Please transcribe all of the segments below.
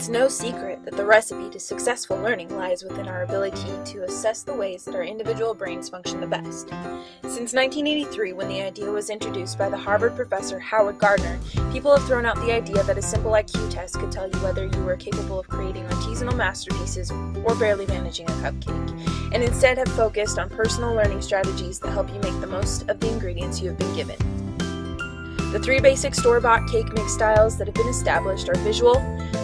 It's no secret that the recipe to successful learning lies within our ability to assess the ways that our individual brains function the best. Since 1983, when the idea was introduced by the Harvard professor Howard Gardner, people have thrown out the idea that a simple IQ test could tell you whether you were capable of creating artisanal masterpieces or barely managing a cupcake, and instead have focused on personal learning strategies that help you make the most of the ingredients you have been given. The three basic store-bought cake mix styles that have been established are visual,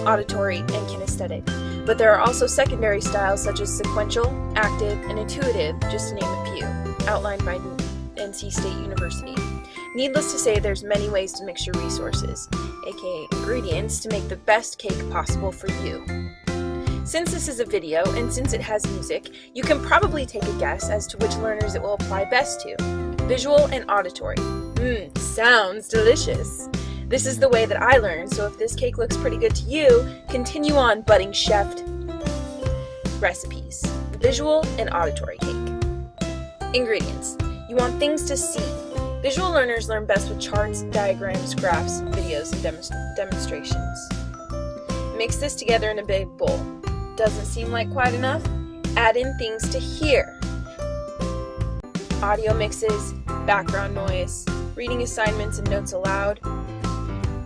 auditory, and kinesthetic, but there are also secondary styles such as sequential, active, and intuitive, just to name a few, outlined by NC State University. Needless to say, there's many ways to mix your resources, aka ingredients, to make the best cake possible for you. Since this is a video, and since it has music, you can probably take a guess as to which learners it will apply best to. Visual and auditory. Sounds delicious. This is the way that I learn, so if this cake looks pretty good to you, continue on budding chef recipes. Visual and auditory cake. Ingredients. You want things to see. Visual learners learn best with charts, diagrams, graphs, videos, and demonstrations. Mix this together in a big bowl. Doesn't seem like quite enough? Add in things to hear. Audio mixes, background noise, reading assignments and notes aloud,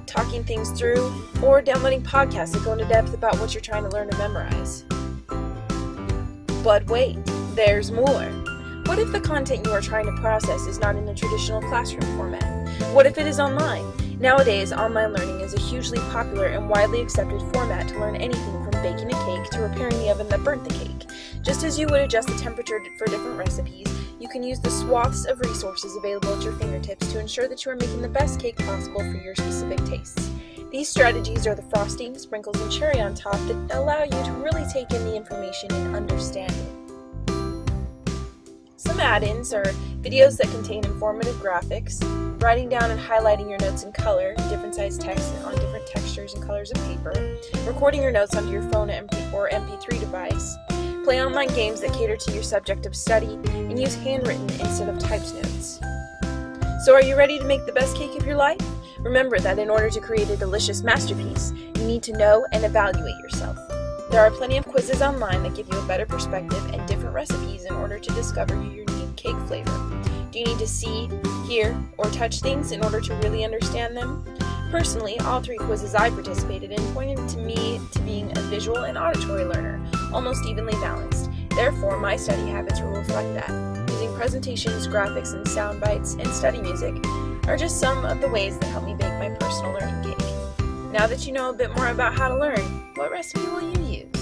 talking things through, or downloading podcasts that go into depth about what you're trying to learn or memorize. But wait, there's more. What if the content you are trying to process is not in a traditional classroom format? What if it is online? Nowadays, online learning is a hugely popular and widely accepted format to learn anything from baking a cake to repairing the oven that burnt the cake. Just as you would adjust the temperature for different recipes, you can use the swaths of resources available at your fingertips to ensure that you are making the best cake possible for your specific tastes. These strategies are the frosting, sprinkles, and cherry on top that allow you to really take in the information and understand it. Some add-ins are videos that contain informative graphics, writing down and highlighting your notes in color, different size text on different textures and colors of paper, recording your notes onto your phone or MP3 device, play online games that cater to your subject of study, and use handwritten instead of typed notes. So are you ready to make the best cake of your life? Remember that in order to create a delicious masterpiece, you need to know and evaluate yourself. There are plenty of quizzes online that give you a better perspective and different recipes in order to discover your unique cake flavor. Do you need to see, hear, or touch things in order to really understand them? Personally, all three quizzes I participated in pointed to me to being a visual and auditory learner, almost evenly balanced. Therefore, my study habits will reflect that. Using presentations, graphics, and sound bites, and study music are just some of the ways that help me bake my personal learning cake. Now that you know a bit more about how to learn, what recipe will you use?